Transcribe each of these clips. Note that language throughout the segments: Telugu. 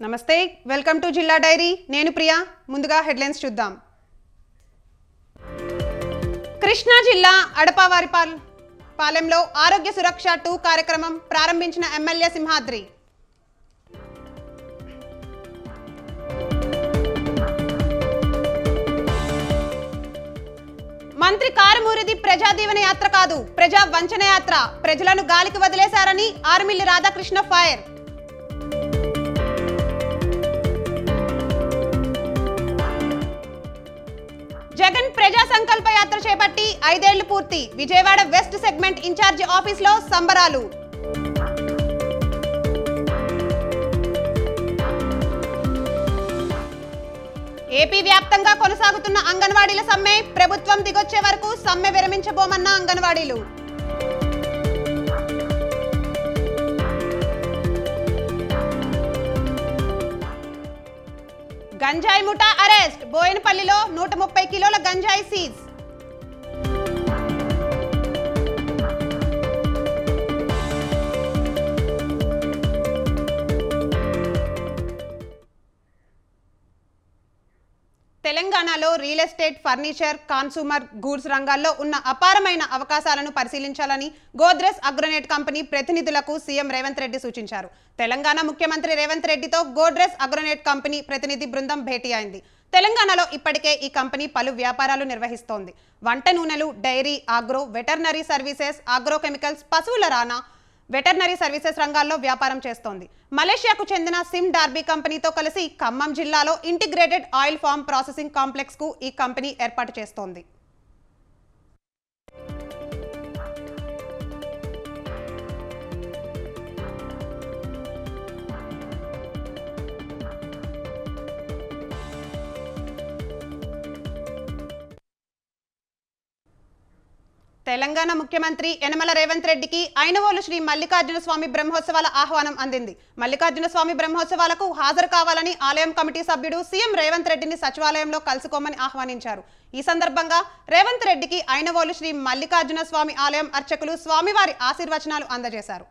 నమస్తే వెల్కమ్ టు జిల్లా డైరీ నేను ప్రియా ముందుగా హెడ్లైన్స్ చూద్దాం కృష్ణా జిల్లా అడపావారిపాలెంలో ఆరోగ్య సురక్ష 2 కార్యక్రమం ప్రారంభించిన ఎమ్మెల్యే సింహాద్రి మంత్రి కారుమూరిది ప్రజా దీవెన యాత్ర కాదు ప్రజా వంచన యాత్ర ప్రజలను గాలికి వదిలేశారని ఆర్మిల్లి రాధాకృష్ణ ఫైర్ జగన్ ప్రజా సంకల్ప యాత్ర చేపట్టి 5 ఏళ్లు పూర్తి విజయవాడ వెస్ట్ సెగ్మెంట్ ఇన్ఛార్జి ఆఫీసులో సంబరాలు ఏపీ వ్యాప్తంగా కొనసాగుతున్న అంగన్వాడీల సమ్మె ప్రభుత్వం దిగొచ్చే వరకు సమ్మె విరమించబోమన్న అంగన్వాడీలు గంజాయి ముఠా అరెస్ట్ బోయనపల్లిలో 130 కిలోల గంజాయి సీజ్ తెలంగాణలో real estate furniture consumer goods రంగాల్లో ఉన్న అపారమైన అవకాశాలను పరిశీలించాలని గోద్రెజ్ అగ్రోనెట్ కంపెనీ ప్రతినిధులకు సీఎం రేవంత్ రెడ్డి సూచించారు. తెలంగాణ ముఖ్యమంత్రి రేవంత్ రెడ్డితో గోద్రెజ్ అగ్రోనెట్ కంపెనీ ప్రతినిధి బృందం భేటీ అయింది. తెలంగాణలో ఇప్పటికే ఈ కంపెనీ పలు వ్యాపారాలు నిర్వహిస్తోంది. వంట నూనెలు, dairy, agro, veterinary services, agrochemicals, పశువుల రానా, వెటర్నరీ సర్వీసెస్ రంగాల్లో వ్యాపారం చేస్తోంది. మలేషియాకు చెందిన సిమ్ డార్బీ కంపెనీతో కలిసి ఖమ్మం జిల్లాలో integrated oil farm processing complex కు ఈ కంపెనీ ఏర్పాటు చేస్తోంది. తెలంగాణ ముఖ్యమంత్రి యనమల రేవంత్ రెడ్డికి ఐనవోలు శ్రీ మల్లికార్జున స్వామి బ్రహ్మోత్సవాల ఆహ్వానం అందింది. మల్లికార్జున స్వామి బ్రహ్మోత్సవాలకు హాజరు కావాలని ఆలయం కమిటీ సభ్యుడు సీఎం రేవంత్ రెడ్డిని సచివాలయంలో కలుసుకోమని ఆహ్వానించారు. ఈ సందర్భంగా రేవంత్ రెడ్డికి ఐనవోలు శ్రీ మల్లికార్జున స్వామి ఆలయం అర్చకులు స్వామివారి ఆశీర్వచనాలు అందజేశారు.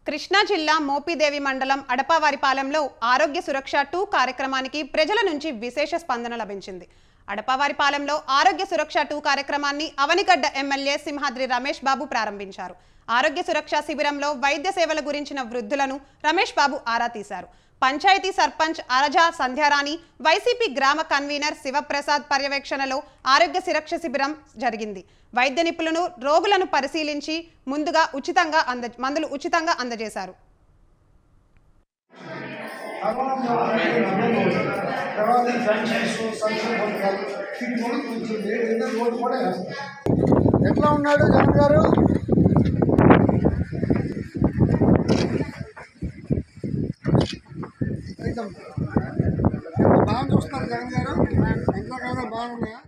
కృష్ణా జిల్లా మోపిదేవి మండలం అడపావారిపాలెంలో ఆరోగ్య సురక్ష 2 కార్యక్రమానికి ప్రజల నుంచి విశేష స్పందన లభించింది. అడపావారిపాలెంలో ఆరోగ్య సురక్ష 2 కార్యక్రమాన్ని అవనిగడ్డ ఎమ్మెల్యే సింహాద్రి రమేష్ బాబు ప్రారంభించారు. ఆరోగ్య సురక్ష శిబిరంలో వైద్య సేవల గురించిన వృద్ధులను రమేష్ బాబు ఆరా తీశారు. పంచాయతీ సర్పంచ్ అరజా సంధ్యారాణి, వైసీపీ గ్రామ కన్వీనర్ శివప్రసాద్ పర్యవేక్షణలో ఆరోగ్య సురక్ష శిబిరం జరిగింది. వైద్య నిపుణులు రోగులను పరిశీలించి మందులు ఉచితంగా అందజేశారు. ఎట్లా ఉన్నాడు జగన్ గారు? బాగా చూస్తున్నారు జగన్ గారు? ఎంతో కాదా బాగున్నాయా?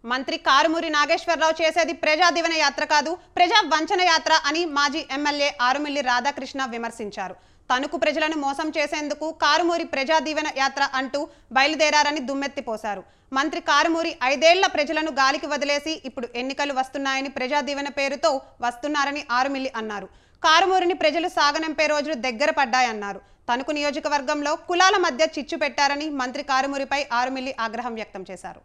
మంత్రి కారుమూరి నాగేశ్వరరావు చేసేది ప్రజా దీవెన యాత్ర కాదు ప్రజా వంచన యాత్ర అని మాజీ ఎమ్మెల్యే ఆరుమిల్లి రాధాకృష్ణ విమర్శించారు. తణుకు ప్రజలను మోసం చేసేందుకు కారుమూరి ప్రజా దీవెన యాత్ర అంటూ బయలుదేరారని దుమ్మెత్తిపోశారు. మంత్రి కారుమూరి 5 ఏళ్ల ప్రజలను గాలికి వదిలేసి ఇప్పుడు ఎన్నికలు వస్తున్నాయని ప్రజా దీవెన పేరుతో వస్తున్నారని ఆరుమిల్లి అన్నారు. కారుమూరిని ప్రజలు సాగనంపే రోజులు దగ్గర పడ్డాయన్నారు. తణుకు నియోజకవర్గంలో కులాల మధ్య చిచ్చు పెట్టారని మంత్రి కారుమూరిపై ఆరుమిల్లి ఆగ్రహం వ్యక్తం చేశారు.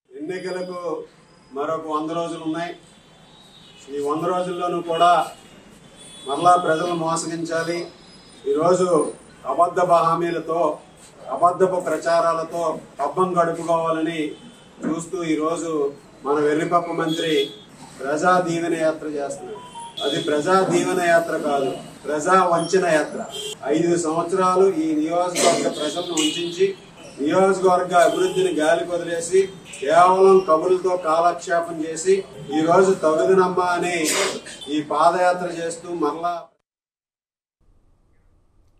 ఎన్నికలకు మరొక 100 రోజులు ఉన్నాయి. ఈ 100 రోజుల్లోనూ కూడా మరలా ప్రజలను మోసగించాలి. ఈరోజు అబద్ధపు హామీలతో, అబద్ధపు ప్రచారాలతో పబ్బం గడుపుకోవాలని చూస్తూ ఈరోజు మన వెర్రిపప్పు మంత్రి ప్రజా దీవెన యాత్ర చేస్తున్నారు. అది ప్రజా దీవెన యాత్ర కాదు, ప్రజా వంచన యాత్ర. 5 సంవత్సరాలు ఈ నియోజకవర్గ ప్రజలను వంచి నియోజకవర్గ అభివృద్ధిని గాలికి వదిలేసి కేవలం కబుర్లతో కాలక్షేపం చేసి ఈ రోజు తగుదనమ్మ అని ఈ పాదయాత్ర చేస్తూ మరలా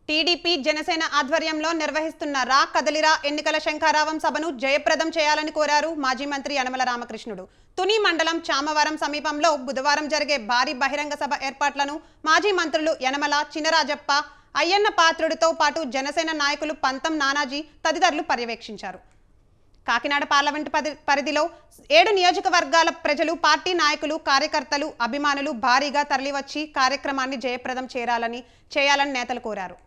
టీడీపీ జనసేన ఆధ్వర్యంలో నిర్వహిస్తున్న రా కదలిరా ఎన్నికల శంఖారావం సభను జయప్రదం చేయాలని కోరారు మాజీ మంత్రి యనమల రామకృష్ణుడు. తుని మండలం చామవరం సమీపంలో బుధవారం జరిగే భారీ బహిరంగ సభ ఏర్పాట్లను మాజీ మంత్రులు యనమల, చినరాజప్ప, అయ్యన్న పాత్రుడితో పాటు జనసేన నాయకులు పంతం నానాజీ తదితరులు పర్యవేక్షించారు. కాకినాడ పార్లమెంటు పరిధిలో 7 నియోజకవర్గాల ప్రజలు, పార్టీ నాయకులు, కార్యకర్తలు, అభిమానులు భారీగా తరలివచ్చి కార్యక్రమాన్ని జయప్రదం చేయాలని నేతలు కోరారు.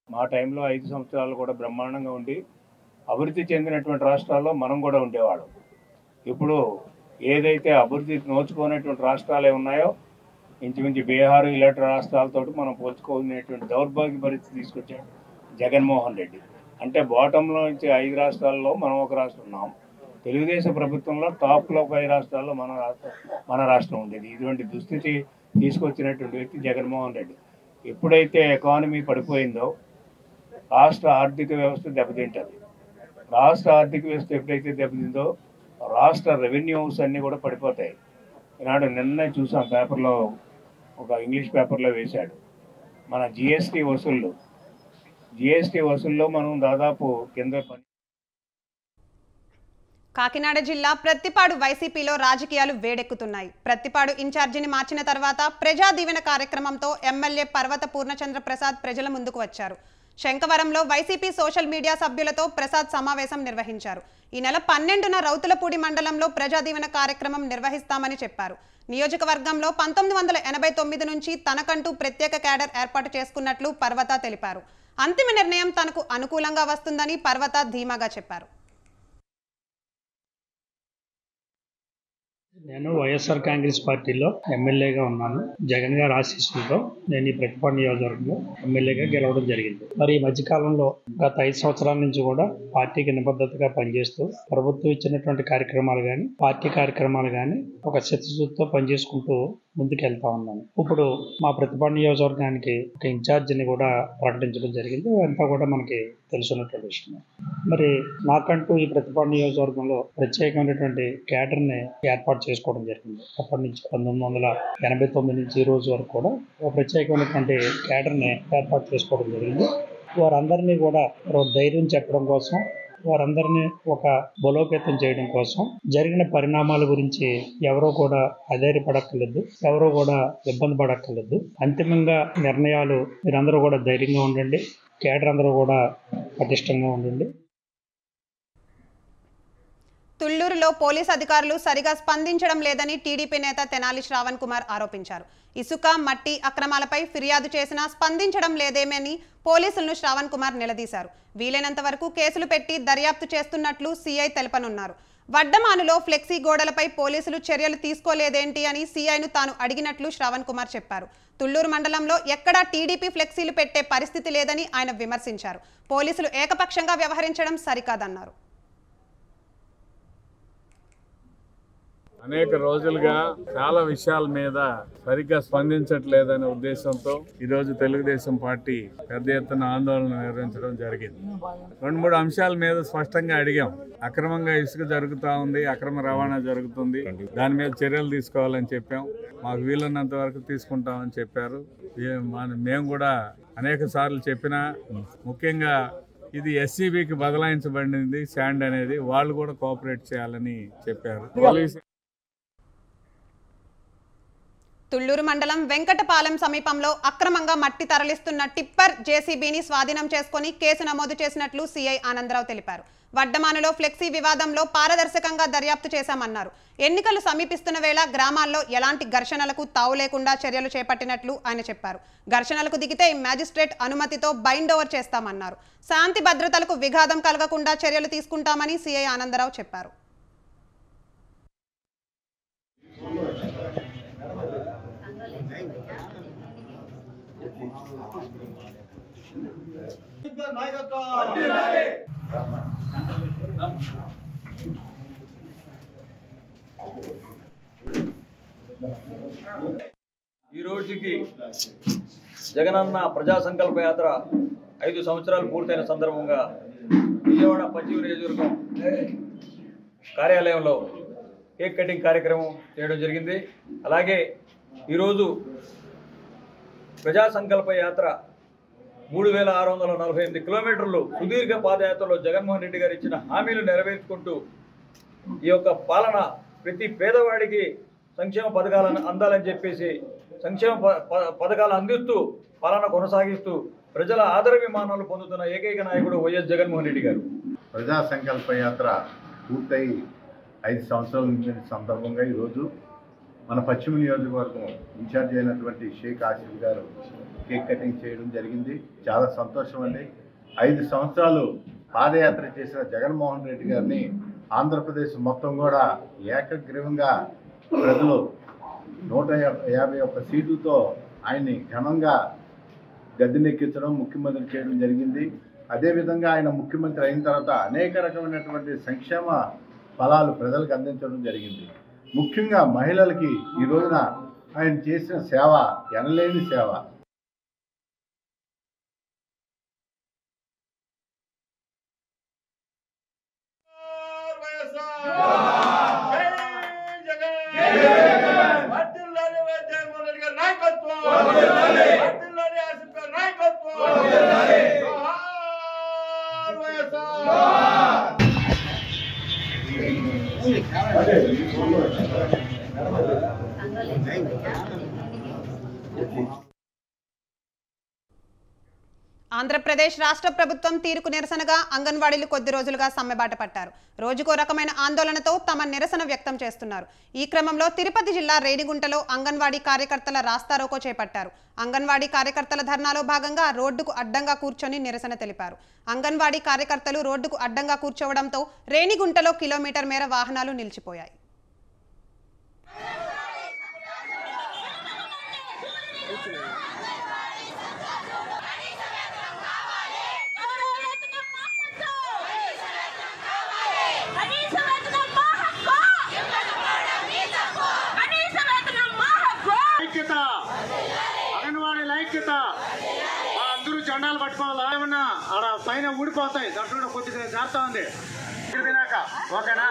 మా టైంలో 5 సంవత్సరాలు కూడా బ్రహ్మాండంగా ఉండి అభివృద్ధి చెందినటువంటి రాష్ట్రాల్లో మనం కూడా ఉండేవాళ్ళం. ఇప్పుడు ఏదైతే అభివృద్ధి నోచుకునేటువంటి రాష్ట్రాలు ఉన్నాయో ఇంచుమించు బీహారు ఇలాంటి రాష్ట్రాలతో మనం పోల్చుకునేటువంటి దౌర్భాగ్య పరిస్థితి తీసుకొచ్చాడు జగన్మోహన్ రెడ్డి. అంటే బాటంలో నుంచి 5 రాష్ట్రాల్లో మనం ఒక రాష్ట్రం ఉన్నాం. తెలుగుదేశం ప్రభుత్వంలో టాప్లో ఒక 5 రాష్ట్రాల్లో మన రాష్ట్రం ఉండేది. ఇటువంటి దుస్థితి తీసుకొచ్చినటువంటి వ్యక్తి జగన్మోహన్ రెడ్డి. ఎప్పుడైతే ఎకానమీ పడిపోయిందో రాష్ట్ర ఆర్థిక వ్యవస్థ దెబ్బతింటుంది. రాష్ట్ర ఆర్థిక వ్యవస్థ ఎప్పుడైతే దెబ్బతిందో రాష్ట్ర రెవెన్యూస్ అన్నీ కూడా పడిపోతాయి. ఈనాడు నిన్నే చూసాం, పేపర్లో ఒక ఇంగ్లీష్ పేపర్లో వేశాడు. మన జిఎస్టీ వసూల్లో మనం దాదాపు కింద కాకినాడ జిల్లా ప్రత్తిపాడు వైసీపీలో రాజకీయాలు వేడెక్కుతున్నాయి. ప్రత్తిపాడు ఇన్ఛార్జిని మార్చిన తర్వాత ప్రజా దీవెన కార్యక్రమంతో ఎమ్మెల్యే పర్వత పూర్ణచంద్ర ప్రసాద్ ప్రజల ముందుకు వచ్చారు. శంకవరంలో వైసీపీ సోషల్ మీడియా సభ్యులతో ప్రసాద్ సమావేశం నిర్వహించారు. ఈ నెల 12న రౌతులపూడి మండలంలో ప్రజా దీవెన కార్యక్రమం నిర్వహిస్తామని చెప్పారు. నియోజకవర్గంలో 1989 నుంచి తనకంటూ ప్రత్యేక క్యాడర్ ఏర్పాటు చేసుకున్నట్లు పర్వత తెలిపారు. అంతిమ నిర్ణయం తనకు అనుకూలంగా వస్తుందని పర్వత ధీమాగా చెప్పారు. నేను వైఎస్ఆర్ కాంగ్రెస్ పార్టీలో ఎమ్మెల్యేగా ఉన్నాను. జగన్ గారి ఆశీస్సులతో నేను ఈ ప్రతిపాడు నియోజకవర్గంలో ఎమ్మెల్యేగా గెలవడం జరిగింది. మరి ఈ మధ్యకాలంలో గత 5 సంవత్సరాల నుంచి కూడా పార్టీకి నిబద్ధతగా పనిచేస్తూ ప్రభుత్వం ఇచ్చినటువంటి కార్యక్రమాలు కానీ, పార్టీ కార్యక్రమాలు కానీ ఒక చిత్తశుద్ధితో పనిచేసుకుంటూ ముందుకెళ్తా ఉన్నాను. ఇప్పుడు మా ప్రతిపాడు నియోజకవర్గానికి ఒక ఇన్ఛార్జిని కూడా ప్రకటించడం జరిగింది. అంతా కూడా మనకి తెలుసున్నటువంటి విషయం. మరి నాకంటూ ఈ ప్రతిపాడు నియోజకవర్గంలో ప్రత్యేకమైనటువంటి క్యాడర్ని ఏర్పాటు చేసుకోవడం జరిగింది. అప్పటి నుంచి 1989 నుంచి ఈ రోజు వరకు కూడా ఒక ప్రత్యేకమైనటువంటి క్యాడర్ని ఏర్పాటు చేసుకోవడం జరిగింది. వారందరినీ కూడా ధైర్యం చెప్పడం కోసం, వారందరినీ ఒక బలోపేతం చేయడం కోసం, జరిగిన పరిణామాల గురించి ఎవరో కూడా అధైర్యపడక్కర్లేదు, ఎవరో కూడా ఇబ్బంది పడక్కర్లేదు. అంతిమంగా నిర్ణయాలు మీరందరూ కూడా ధైర్యంగా ఉండండి, కేడర్ అందరూ కూడా పటిష్టంగా ఉండండి. తుళ్లూరులో పోలీస్ అధికారులు సరిగా స్పందించడం లేదని టీడీపీ నేత తెనాలి శ్రావణ్ కుమార్ ఆరోపించారు. ఇసుక, మట్టి అక్రమాలపై ఫిర్యాదు చేసినా స్పందించడం లేదేమని పోలీసులను శ్రావణ్ కుమార్ నిలదీశారు. వీలైనంత వరకు కేసులు పెట్టి దర్యాప్తు చేస్తున్నట్లు సీఐ తెలపనున్నారు. వడ్డమానులో ఫ్లెక్సీ గోడలపై పోలీసులు చర్యలు తీసుకోలేదేంటి అని సీఐను తాను అడిగినట్లు శ్రావణ్ కుమార్ చెప్పారు. తుళ్లూరు మండలంలో ఎక్కడా టీడీపీ ఫ్లెక్సీలు పెట్టే పరిస్థితి లేదని ఆయన విమర్శించారు. పోలీసులు ఏకపక్షంగా వ్యవహరించడం సరికాదన్నారు. అనేక రోజులుగా చాలా విషయాల మీద సరిగ్గా స్పందించట్లేదనే ఉద్దేశంతో ఈరోజు తెలుగుదేశం పార్టీ పెద్ద ఎత్తున ఆందోళన నిర్వహించడం జరిగింది. 2-3 అంశాల మీద స్పష్టంగా అడిగాం. అక్రమంగా ఇసుక జరుగుతూ ఉంది, అక్రమ రవాణా జరుగుతుంది, దాని మీద చర్యలు తీసుకోవాలని చెప్పాం. మాకు వీలున్నంత వరకు తీసుకుంటామని చెప్పారు. మేము కూడా అనేక సార్లు చెప్పినా, ముఖ్యంగా ఇది ఎస్సీబీకి బదలాయించబడింది శాండ్ అనేది, వాళ్ళు కూడా కోఆపరేట్ చేయాలని చెప్పారు. తుళ్లూరు మండలం వెంకటపాలెం సమీపంలో అక్రమంగా మట్టి తరలిస్తున్న టిప్పర్ జేసీబీని స్వాధీనం చేసుకుని కేసు నమోదు చేసినట్లు సీఐ ఆనందరావు తెలిపారు. వడ్డమానులో ఫ్లెక్సీ వివాదంలో పారదర్శకంగా దర్యాప్తు చేశామన్నారు. ఎన్నికలు సమీపిస్తున్న వేళ గ్రామాల్లో ఎలాంటి ఘర్షణలకు తావు లేకుండా చర్యలు చేపట్టినట్లు ఆయన చెప్పారు. ఘర్షణలకు దిగితే మ్యాజిస్ట్రేట్ అనుమతితో బైండ్ ఓవర్ చేస్తామన్నారు. శాంతి భద్రతలకు విఘాతం కలగకుండా చర్యలు తీసుకుంటామని సీఐ ఆనందరావు చెప్పారు. ఈ రోజుకి జగనన్న ప్రజా సంకల్ప యాత్ర 5 సంవత్సరాలు పూర్తయిన సందర్భంగా విజయవాడ పశ్చిమ నియోజకవర్గం కార్యాలయంలో కేక్ కటింగ్ కార్యక్రమం చేయడం జరిగింది. అలాగే ఈరోజు ప్రజా సంకల్ప యాత్ర 3648 కిలోమీటర్లు సుదీర్ఘ పాదయాత్రలో జగన్మోహన్ రెడ్డి గారు ఇచ్చిన హామీలు నెరవేర్చుకుంటూ ఈ యొక్క పాలన ప్రతి పేదవాడికి సంక్షేమ పథకాలను అందాలని చెప్పేసి సంక్షేమ పథకాలు అందిస్తూ పాలన కొనసాగిస్తూ ప్రజల ఆదరాభిమానాలు పొందుతున్న ఏకైక నాయకుడు వైఎస్ జగన్మోహన్ రెడ్డి గారు. ప్రజా సంకల్ప యాత్ర పూర్తయి 5 సంవత్సరాల నుంచి సందర్భంగా ఈరోజు మన పశ్చిమ నియోజకవర్గం ఇన్ఛార్జ్ అయినటువంటి షేక్ ఆసిఫ్ గారు కేక్ కటింగ్ చేయడం జరిగింది. చాలా సంతోషం అండి. 5 సంవత్సరాలు పాదయాత్ర చేసిన జగన్మోహన్ రెడ్డి గారిని ఆంధ్రప్రదేశ్ మొత్తం కూడా ఏకగ్రీవంగా ప్రజలు 151 సీట్లతో ఆయన్ని ఘనంగా గద్దెనెక్కించడం, ముఖ్యమంత్రి చేయడం జరిగింది. అదేవిధంగా ఆయన ముఖ్యమంత్రి అయిన తర్వాత అనేక రకమైనటువంటి సంక్షేమ ఫలాలు ప్రజలకు అందించడం జరిగింది. ముఖ్యంగా మహిళలకి ఈ రోజున ఆయన చేసిన సేవ ఎనలేని సేవ. ఆంధ్రప్రదేశ్ రాష్ట్ర ప్రభుత్వం తీరుకు నిరసనగా అంగన్వాడీలు కొద్ది రోజులుగా సమ్మెబాట పట్టారు. రోజుకో రకమైన ఆందోళనతో తమ నిరసన వ్యక్తం చేస్తున్నారు. ఈ క్రమంలో తిరుపతి జిల్లా రేణిగుంటలో అంగన్వాడీ కార్యకర్తల రాస్తారోకో చేపట్టారు. అంగన్వాడీ కార్యకర్తల ధర్నాలో భాగంగా రోడ్డుకు అడ్డంగా కూర్చొని నిరసన తెలిపారు. అంగన్వాడీ కార్యకర్తలు రోడ్డుకు అడ్డంగా కూర్చోవడంతో రేణిగుంటలో కిలోమీటర్ మేర వాహనాలు నిలిచిపోయాయి. అందరూ జెండాలు పట్టుకోవాలా, ఏమన్నా ఆడ పైన ఊడిపోతాయి, దాంట్లో కొద్దిగా జాగ్రత్త ఉంది. ఓకేనా?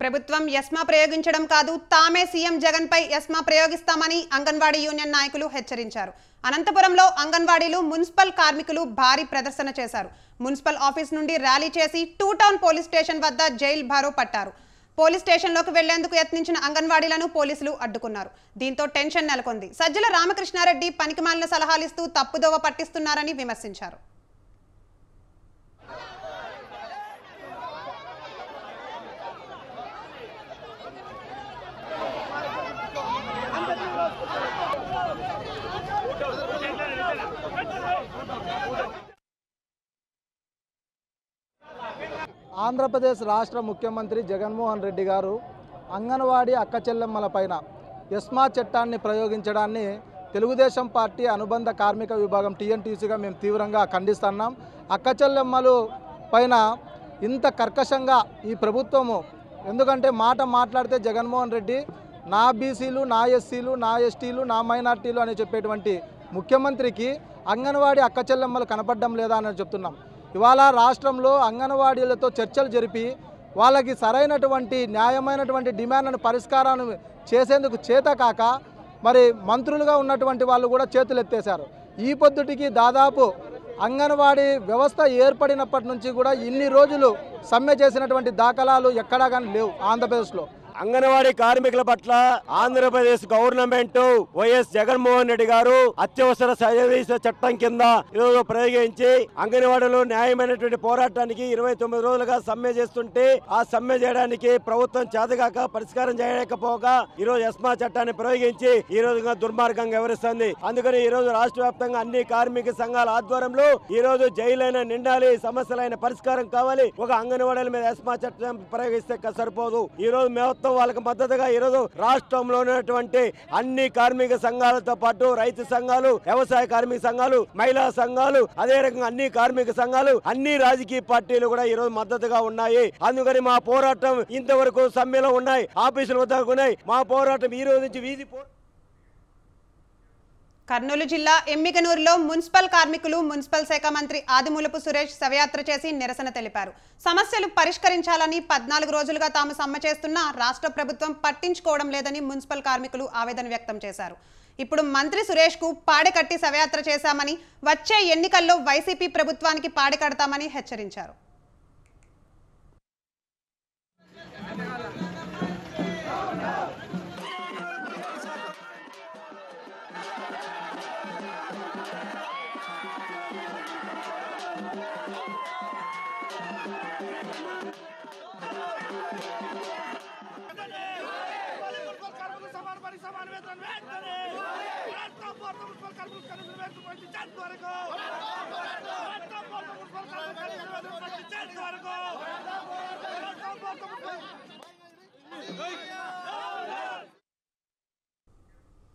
ప్రభుత్వం ఎస్మా ప్రయోగించడం కాదు, తామే సీఎం జగన్ పై ఎస్మా ప్రయోగిస్తామని అంగన్వాడీ యూనియన్ నాయకులు హెచ్చరించారు. అనంతపురంలో అంగన్వాడీలు మున్సిపల్ కార్మికులు భారీ ప్రదర్శన చేశారు. మున్సిపల్ ఆఫీస్ నుండి ర్యాలీ చేసి 2 టౌన్ పోలీస్ స్టేషన్ వద్ద జైల్ బారో పట్టారు. పోలీస్ స్టేషన్లోకి వెళ్లేందుకు యత్నించిన అంగన్వాడీలను పోలీసులు అడ్డుకున్నారు. దీంతో టెన్షన్ నెలకొంది. సజ్జల రామకృష్ణారెడ్డి పనికిమాలిన సలహాలిస్తూ తప్పుదోవ పట్టిస్తున్నారని విమర్శించారు. ఆంధ్రప్రదేశ్ రాష్ట్ర ముఖ్యమంత్రి జగన్మోహన్ రెడ్డి గారు అంగన్వాడీ అక్క చెల్లెమ్మల పైన ఎస్మా చట్టాన్ని ప్రయోగించడాన్ని తెలుగుదేశం పార్టీ అనుబంధ కార్మిక విభాగం టీఎన్టీసీగా మేము తీవ్రంగా ఖండిస్తున్నాం. అక్క చెల్లెమ్మలు పైన ఇంత కర్కశంగా ఈ ప్రభుత్వము, ఎందుకంటే మాట్లాడితే జగన్మోహన్ రెడ్డి నా బీసీలు, నా ఎస్సీలు, నా ఎస్టీలు, నా మైనార్టీలు అని చెప్పేటువంటి ముఖ్యమంత్రికి అంగన్వాడీ అక్క చెల్లెమ్మలు కనపడడం లేదా అని చెప్తున్నాం. ఇవాళ రాష్ట్రంలో అంగన్వాడీలతో చర్చలు జరిపి వాళ్ళకి సరైనటువంటి న్యాయమైనటువంటి డిమాండ్ను పరిష్కారాన్ని చేసేందుకు చేతకాక మరి మంత్రులుగా ఉన్నటువంటి వాళ్ళు కూడా చేతులు ఎత్తేశారు. ఈ పొద్దుటికి దాదాపు అంగన్వాడీ వ్యవస్థ ఏర్పడినప్పటి నుంచి కూడా ఇన్ని రోజులు సమ్మె చేసినటువంటి దాఖలాలు ఎక్కడా కానీ లేవు ఆంధ్రప్రదేశ్లో. అంగన్వాడీ కార్మికుల పట్ల ఆంధ్రప్రదేశ్ గవర్నమెంట్ వైఎస్ జగన్మోహన్ రెడ్డి గారు అత్యవసర సర్వీస్ చట్టం కింద ఈరోజు ప్రయోగించి అంగన్వాడీలో న్యాయమైనటువంటి పోరాటానికి 29 రోజులుగా సమ్మె చేస్తుంటే ఆ సమ్మె చేయడానికి ప్రభుత్వం చేతగాక పరిష్కారం చేయలేకపోగా ఈ రోజు ఎస్మా చట్టాన్ని ప్రయోగించి ఈ రోజుగా దుర్మార్గంగా వ్యవహరిస్తుంది. అందుకని ఈ రోజు రాష్ట్ర వ్యాప్తంగా అన్ని కార్మిక సంఘాల ఆధ్వర్యంలో ఈ రోజు జైలైన నిండాలి, సమస్యలైన పరిష్కారం కావాలి. ఒక అంగన్వాడీల మీద ఎస్మా చట్టం ప్రయోగిస్తే సరిపోదు. ఈ రోజు మొత్తం వాళ్ళకి మద్దతుగా ఈరోజు రాష్ట్రంలో ఉన్నటువంటి అన్ని కార్మిక సంఘాలతో పాటు రైతు సంఘాలు, వ్యవసాయ కార్మిక సంఘాలు, మహిళా సంఘాలు, అదే రకంగా అన్ని కార్మిక సంఘాలు, అన్ని రాజకీయ పార్టీలు కూడా ఈరోజు మద్దతుగా ఉన్నాయి. అందుకని మా పోరాటం ఇంతవరకు సమ్మెలో ఉన్నాయి, ఆఫీసుల వద్ద ఉన్నాయి. మా పోరాటం ఈ రోజు నుంచి వీధి కర్నూలు జిల్లా ఎమ్మిగనూరులో మున్సిపల్ కార్మికులు మున్సిపల్ శాఖ మంత్రి ఆదిమూలపు సురేష్ శవయాత్ర చేసి నిరసన తెలిపారు. సమస్యలు పరిష్కరించాలని 14 రోజులుగా తాము సమ్మె చేస్తున్నా రాష్ట్ర ప్రభుత్వం పట్టించుకోవడం లేదని మున్సిపల్ కార్మికులు ఆవేదన వ్యక్తం చేశారు. ఇప్పుడు మంత్రి సురేష్ కు పాడె కట్టి శవయాత్ర చేశామని, వచ్చే ఎన్నికల్లో వైసీపీ ప్రభుత్వానికి పాడె కడతామని హెచ్చరించారు.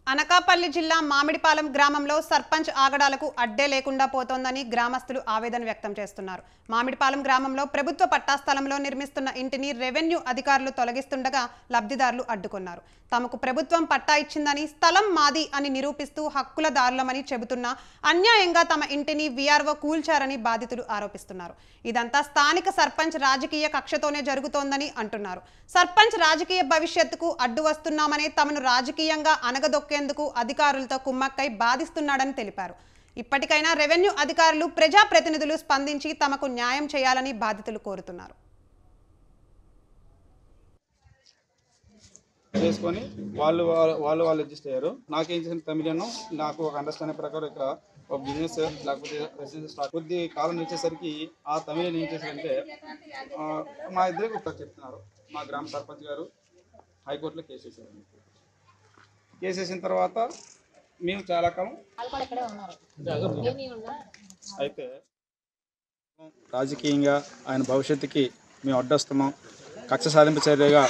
అనకాపల్లి జిల్లా మామిడిపాలెం గ్రామంలో సర్పంచ్ ఆగడాలకు అడ్డే లేకుండా పోతోందని గ్రామస్తులు ఆవేదన వ్యక్తం చేస్తున్నారు. మామిడిపాలెం గ్రామంలో ప్రభుత్వ పట్టాస్థలంలో నిర్మిస్తున్న ఇంటిని రెవెన్యూ అధికారులు తొలగిస్తుండగా లబ్ధిదారులు అడ్డుకున్నారు. తమకు ప్రభుత్వం పట్టా ఇచ్చిందని, స్థలం మాది అని నిరూపిస్తూ హక్కులదారులమని చెబుతున్నా అన్యాయంగా తమ ఇంటిని వీఆర్ఓ కూల్చారని బాధితులు ఆరోపిస్తున్నారు. ఇదంతా స్థానిక సర్పంచ్ రాజకీయ కక్షతోనే జరుగుతోందని అంటున్నారు. సర్పంచ్ రాజకీయ భవిష్యత్తుకు అడ్డు వస్తున్నామని, తమను రాజకీయంగా అనగదొక్కేందుకు అధికారులతో కుమ్మక్కై బాధిస్తున్నాడని తెలిపారు. ఇప్పటికైనా రెవెన్యూ అధికారులు, ప్రజాప్రతినిధులు స్పందించి తమకు న్యాయం చేయాలని బాధితులు కోరుతున్నారు. చేసుకొని వాళ్ళు అడ్జస్ట్ అయ్యారు. నాకేం చేసిన తమిళను నాకు ఒక అండర్స్టాండింగ్ ప్రకారం ఇక్కడ ఒక బిజినెస్ లేకపోతే రెసిడెన్స్ స్టార్ట్ కొద్ది కాలం వచ్చేసరికి ఆ తమిళని ఏం చేశారంటే మా ఇద్దరికి ఒక చెప్తున్నారు. మా గ్రామ సర్పంచ్ గారు హైకోర్టులో కేసు వేసారు. కేసు వేసిన తర్వాత మేము చాలా కాలం అయితే రాజకీయంగా ఆయన భవిష్యత్తుకి మేము అడ్డొస్తున్నాం, కక్ష సాధింపు చర్యగా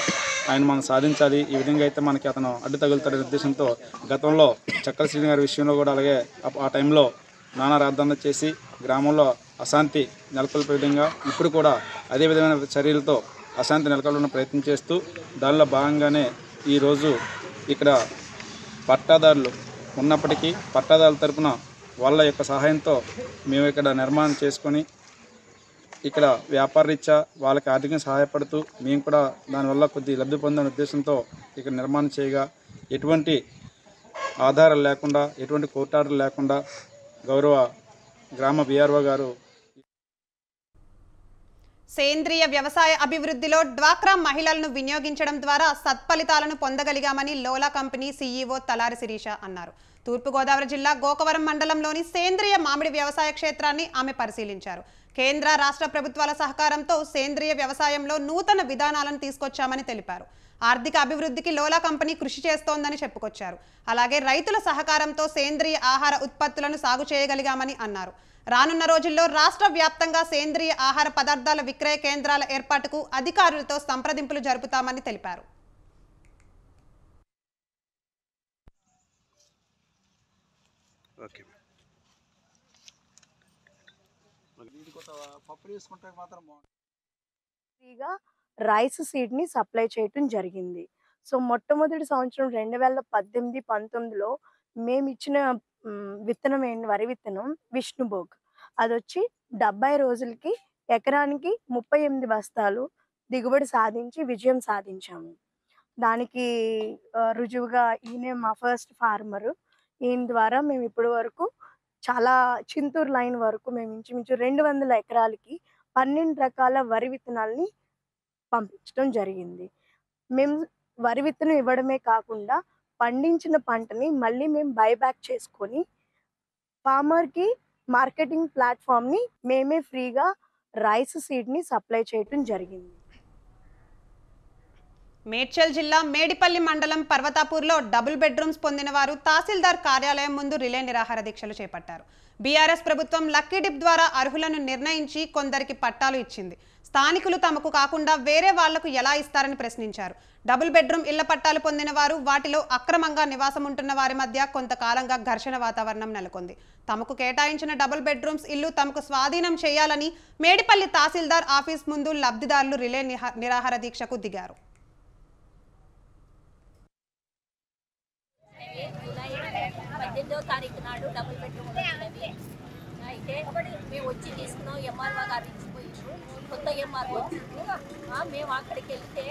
ఆయన మనం సాధించాలి, ఈ విధంగా అయితే మనకి అతను అడ్డు తగులుతాడనే ఉద్దేశంతో గతంలో చక్కల శ్రీని గారి విషయంలో కూడా అలాగే ఆ టైంలో నానా రాద్ధాంతం చేసి గ్రామంలో అశాంతి నెలకొల్పే విధంగా ఇప్పుడు కూడా అదే విధమైన చర్యలతో అశాంతి నెలకొల్పడానికి ప్రయత్నం చేస్తూ దానిలో భాగంగానే ఈరోజు ఇక్కడ పట్టాదారులు ఉన్నప్పటికీ పట్టాదారుల తరపున వాళ్ళ యొక్క సహాయంతో మేము ఇక్కడ నిర్మాణం చేసుకొని ఇక్కడ వ్యాపారరీత్యా వాళ్ళకి ఆర్థికంగా సహాయపడుతూ మేము కూడా దానివల్ల కొద్ది లబ్ధి పొందనే ఉద్దేశంతో ఇక్కడ నిర్మాణం చేయగా ఎటువంటి ఆధారాలు లేకుండా, ఎటువంటి కోర్టు ఆర్డర్ లేకుండా గౌరవ గ్రామ వీఆర్ఓ గారు సేంద్రియ వ్యవసాయ అభివృద్ధిలో డ్వాక్రా మహిళలను వినియోగించడం ద్వారా సత్ఫలితాలను పొందగలిగామని లోలా కంపెనీ సీఈఓ తలారి శిరీష అన్నారు. తూర్పుగోదావరి జిల్లా గోకవరం మండలంలోని సేంద్రియ మామిడి వ్యవసాయ క్షేత్రాన్ని ఆమె పరిశీలించారు. కేంద్ర రాష్ట్ర ప్రభుత్వాల సహకారంతో సేంద్రియ వ్యవసాయంలో నూతన విధానాలను తీసుకొచ్చామని తెలిపారు. ఆర్థిక అభివృద్ధికి లోలా కంపెనీ కృషి చేస్తోందని చెప్పుకొచ్చారు. అలాగే రైతుల సహకారంతో సేంద్రియ ఆహార ఉత్పత్తులను సాగు చేయగలిగామని అన్నారు. రానున్న రోజుల్లో రాష్ట్ర వ్యాప్తంగా సేంద్రియ ఆహార పదార్థాల విక్రయ కేంద్రాల ఏర్పాటుకు అధికారులతో సంప్రదింపులు జరుపుతామని తెలిపారు. ఫ్రీగా రైస్ సీడ్ ని సప్లై చేయటం జరిగింది. సో మొట్టమొదటి సంవత్సరం 2018-19లో మేము ఇచ్చిన విత్తనం వరి విత్తనం విష్ణుభోగ్, అది వచ్చి 70 రోజులకి ఎకరానికి 38 బస్తాలు దిగుబడి సాధించి విజయం సాధించాము. దానికి రుజువుగా ఈయనే మా ఫస్ట్ ఫార్మరు. ఈయన ద్వారా మేము ఇప్పటి వరకు చాలా చింతూరు లైన్ వరకు మేము ఇంచుమించు 200 ఎకరాలకి 12 రకాల వరి విత్తనాలని పంపించడం జరిగింది. మేము వరి విత్తనం ఇవ్వడమే కాకుండా పండించిన పంటని మళ్ళీ మేము బైబ్యాక్ చేసుకొని ఫార్మర్కి మార్కెటింగ్ ప్లాట్ఫామ్ని మేమే ఫ్రీగా రైస్ సీడ్ని సప్లై చేయడం జరిగింది. మేడ్చల్ జిల్లా మేడిపల్లి మండలం పర్వతాపూర్లో డబుల్ బెడ్రూమ్స్ పొందిన వారు తహసీల్దార్ కార్యాలయం ముందు రిలే నిరాహార దీక్షలు చేపట్టారు. బీఆర్ఎస్ ప్రభుత్వం లక్కీ డిప్ ద్వారా అర్హులను నిర్ణయించి కొందరికి పట్టాలు ఇచ్చింది. స్థానికులు తమకు కాకుండా వేరే వాళ్లకు ఎలా ఇస్తారని ప్రశ్నించారు. డబుల్ బెడ్రూమ్ ఇళ్ల పట్టాలు పొందిన వారు వాటిలో అక్రమంగా నివాసం ఉంటున్న వారి మధ్య కొంతకాలంగా ఘర్షణ వాతావరణం నెలకొంది. తమకు కేటాయించిన డబుల్ బెడ్రూమ్స్ ఇల్లు తమకు స్వాధీనం చేయాలని మేడిపల్లి తహసీల్దార్ ఆఫీస్ ముందు లబ్ధిదారులు రిలే నిరాహార దీక్షకు దిగారు. అయితే మేము వచ్చి తీసుకున్నాం. ఎంఆర్ఓ గారు ఇచ్చిపోయారు, కొత్త ఎంఆర్ఓ వచ్చింది. మేము అక్కడికి వెళ్తే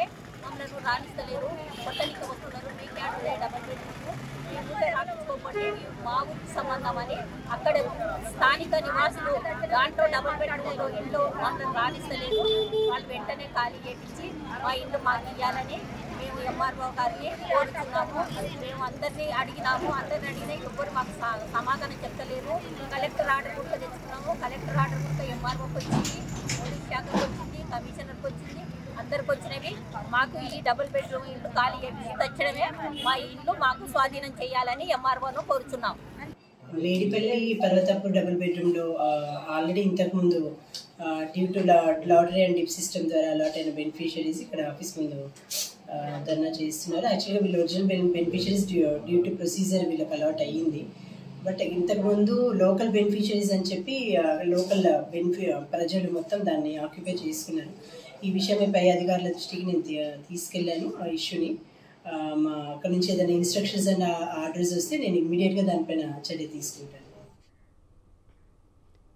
మమ్మల్ని రాణిస్తలేరు, కొత్తలిక వస్తున్నారు. మీ క్యాడే డబల్ బెడ్రూమ్ మేము రాణించుకోకపోతే మా ఊరికి సంబంధం అని అక్కడ స్థానిక నివాసులు దాంట్లో డబల్ బెడ్రూమ్లో ఇల్లు మమ్మల్ని రాణిస్తలేరు. వాళ్ళు వెంటనే ఖాళీ చేయించి మా ఇల్లు మాకు ఇవ్వాలని మేము ఎంఆర్ఓ గారిని కోరుతున్నాము. మేము అందరినీ అడిగినాము, అందరిని అడిగినా ఎవ్వరు మాకు సమాధానం చెప్తలేరు. కలెక్టర్ ఆర్డర్ కూడా తెచ్చుకున్నాము. కలెక్టర్ ఆర్డర్ కూడా ఎంఆర్ఓకి వచ్చింది, పోలీస్ శాఖకు వచ్చింది, కమిషనర్కి వచ్చింది, అందరికి వచ్చినవి. మాకు ఈ డబుల్ బెడ్రూమ్ ఇల్లు ఖాళీ చేసి తక్షణమే మా ఇల్లు మాకు స్వాధీనం చేయాలని ఎంఆర్ఓను కోరుచున్నాం. మేడిపల్లి పర్వతపు డబుల్ బెడ్రూమ్లో ఆల్రెడీ ఇంతకుముందు due to lottery and dip system ద్వారా అలాట్ అయిన బెనిఫిషరీస్ ఇక్కడ ఆఫీస్ ముందు ధర్నా చేస్తున్నారు. యాక్చువల్గా వీళ్ళు original beneficiaries due to procedure వీళ్ళకి అలాట్ అయ్యింది. బట్ ఇంతకుముందు లోకల్ బెనిఫిషరీస్ అని చెప్పి లోకల్ ప్రజలు మొత్తం దాన్ని ఆక్యుపై చేసుకున్నారు. ఈ విషయమే పై అధికారుల దృష్టికి నేను తీసుకెళ్ళాను ఆ ఇష్యూని. మా అక్కడ నుంచి ఏదైనా ఇన్స్ట్రక్షన్స్ అండ్ ఆర్డర్స్ వస్తే నేను ఇమ్మీడియట్గా దానిపైన చర్య తీసుకుంటాను.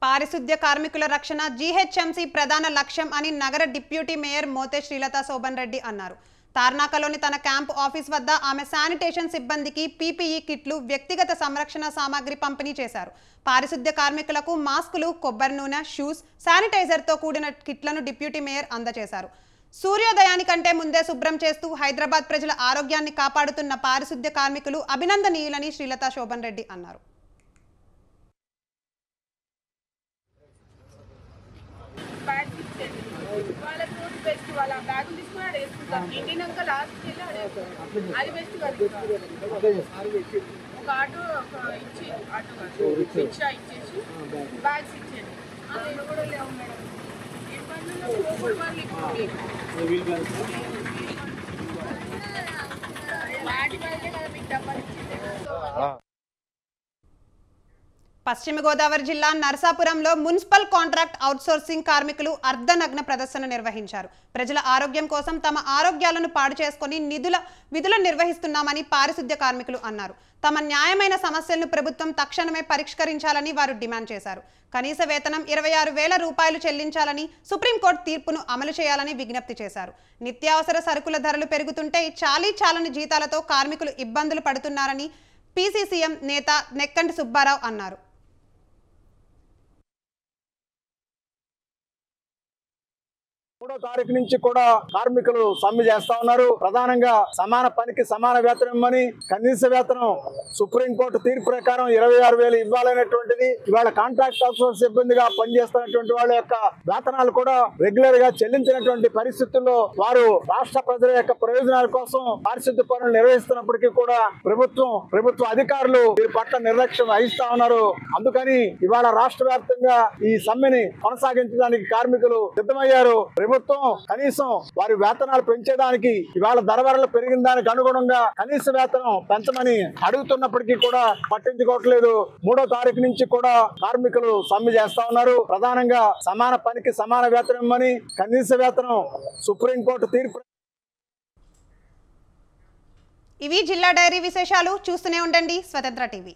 పారిశుద్ధ్య కార్మికుల రక్షణ జీహెచ్ఎంసీ ప్రధాన లక్ష్యం అని నగర డిప్యూటీ మేయర్ మోతే శ్రీలత శోభన్ రెడ్డి అన్నారు. తార్నాకలోని తన క్యాంపు ఆఫీస్ వద్ద ఆమె శానిటేషన్ సిబ్బందికి పీపీఈ కిట్లు, వ్యక్తిగత సంరక్షణ సామాగ్రి పంపిణీ చేశారు. పారిశుద్ధ్య కార్మికులకు మాస్కులు, కొబ్బరి నూనె, షూస్, శానిటైజర్తో కూడిన కిట్లను డిప్యూటీ మేయర్ అందజేశారు. సూర్యోదయానికంటే ముందే శుభ్రం చేస్తూ హైదరాబాద్ ప్రజల ఆరోగ్యాన్ని కాపాడుతున్న పారిశుద్ధ్య కార్మికులు అభినందనీయులని శ్రీలత శోభన్ రెడ్డి అన్నారు. వాళ్ళకి బెస్ట్, వాళ్ళ బ్యాగులు తీసుకుని ఆడ వేసుకుంటారు. ఇంటినాక లాస్ట్కి వెళ్ళి ఆడ అది బెస్ట్ కాదు. ఒక ఆటో ఇచ్చి రిక్షా ఇచ్చేసి బ్యాగ్స్ ఇచ్చేది అందులో కూడా లేవు మేడం. ఇబ్బందుల్లో కోవిడ్ వాళ్ళు వాటి వల్లే కదా మీకు డబ్బా ఇచ్చింది. పశ్చిమ గోదావరి జిల్లా నరసాపురంలో మున్సిపల్ కాంట్రాక్ట్ అవుట్సోర్సింగ్ కార్మికులు అర్ధనగ్న ప్రదర్శన నిర్వహించారు. ప్రజల ఆరోగ్యం కోసం తమ ఆరోగ్యాలను పాడు చేసుకుని విధులు నిర్వహిస్తున్నామని పారిశుద్ధ్య కార్మికులు అన్నారు. తమ న్యాయమైన సమస్యలను ప్రభుత్వం తక్షణమే పరిష్కరించాలని వారు డిమాండ్ చేశారు. కనీస వేతనం 26,000 రూపాయలు చెల్లించాలని, సుప్రీంకోర్టు తీర్పును అమలు చేయాలని విజ్ఞప్తి చేశారు. నిత్యావసర సరుకుల ధరలు పెరుగుతుంటే చాలని జీతాలతో కార్మికులు ఇబ్బందులు పడుతున్నారని పీసీసీఎం నేత నెక్కంటి సుబ్బారావు అన్నారు. 3వ తారీఖు నుంచి కూడా కార్మికులు సమ్మె చేస్తా ఉన్నారు. ప్రధానంగా సమాన పనికి సమాన వేతనం ఇవ్వమని, కనీస వేతనం సుప్రీంకోర్టు తీర్పు ప్రకారం 26,000 ఇవ్వాలనేటువంటిది, ఇవాళ కాంట్రాక్ట్ అవుట్సోర్స్ సిబ్బందిగా పనిచేస్తున్నటువంటి వాళ్ళ యొక్క వేతనాలు కూడా రెగ్యులర్ గా చెల్లించినటువంటి పరిస్థితుల్లో వారు రాష్ట్ర ప్రజల యొక్క ప్రయోజనాల కోసం పారిశుద్ధ్య పనులు నిర్వహిస్తున్నప్పటికీ కూడా ప్రభుత్వ అధికారులు వీరి పట్ల నిర్లక్ష్యం వహిస్తా ఉన్నారు. అందుకని ఇవాళ రాష్ట్ర వ్యాప్తంగా ఈ సమ్మెని కొనసాగించడానికి కార్మికులు సిద్ధమయ్యారు. ప్రభుత్వం కనీసం వారి వేతనాలు పెంచేదానికి ఇవాళ ధరవరలు పెరిగిన దానికి అనుగుణంగా కనీస వేతనం పెంచమని అడుగుతున్నప్పటికీ కూడా పట్టించుకోవట్లేదు. 3వ తారీఖు నుంచి కూడా కార్మికులు సమ్మె చేస్తా ఉన్నారు. ప్రధానంగా సమాన పనికి సమాన వేతనం ఇవ్వమని, కనీస వేతనం సుప్రీంకోర్టు తీర్పు. ఇవి జిల్లా డైరీ విశేషాలు. చూస్తూనే ఉండండి స్వతంత్ర టీవీ.